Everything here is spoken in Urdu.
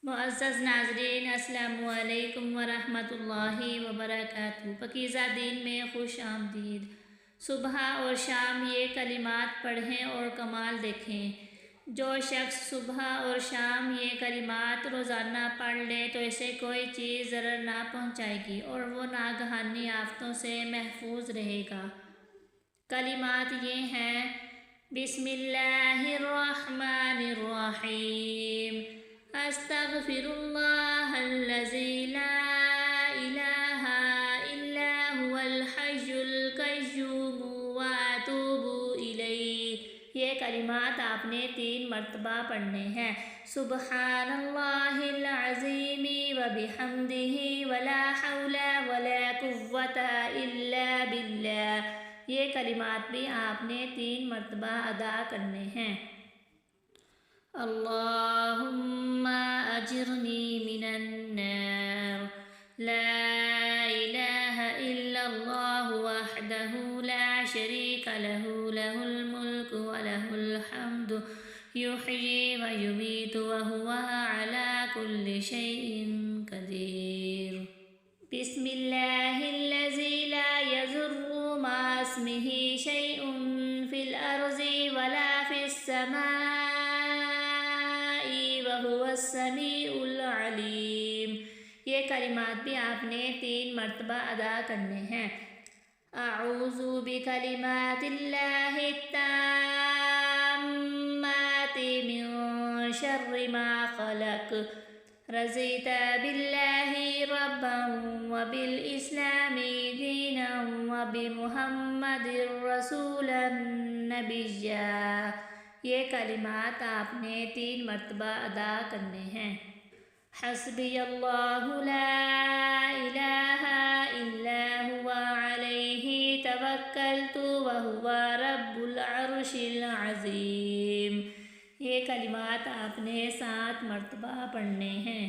معزز ناظرین، السلام علیکم ورحمۃ اللہ وبرکاتہ۔ پاکیزہ دین میں خوش آمدید۔ صبح اور شام یہ کلمات پڑھیں اور کمال دیکھیں۔ جو شخص صبح اور شام یہ کلمات روزانہ پڑھ لے تو اسے کوئی چیز ضرر نہ پہنچائے گی اور وہ ناگہانی آفتوں سے محفوظ رہے گا۔ کلمات یہ ہیں: بسم اللہ الرحمن الرحیم، استغفر اللہ الذی لا الہ الا هو الحی القیوم واتوب الیہ۔ یہ کلمات آپ نے 3 مرتبہ پڑھنے ہیں۔ سبحان اللہ العظیم وبحمدہ ولا حول ولا قوة الا باللہ۔ یہ کلمات بھی آپ نے 3 مرتبہ ادا کرنے ہیں۔ اللہم اجرنی من النار، لا الہ الا اللہ وحدہ لا شریک لہ، لہ الملک ولہ الحمد یحیی ویمیت وہو علی کل شیء قدیر۔ بسم اللہ الذی لا یضر مع اسمہ شیء فی الارض ولا فی السماء وہو السمیع العلیم۔ یہ کلمات بھی آپ نے 3 مرتبہ ادا کرنے ہیں۔ اعوذ بکلمات اللہ التامات من شر ما خلق، رضیت باللہ ربا وبالاسلام دینا وبمحمد رسولا نبیا۔ یہ کلمات آپ نے 3 مرتبہ ادا کرنے ہیں۔ حسبی اللہ لا الہ الا هو علیہ توکلت وہو رب العرش العظیم۔ یہ کلمات آپ نے 7 مرتبہ پڑھنے ہیں۔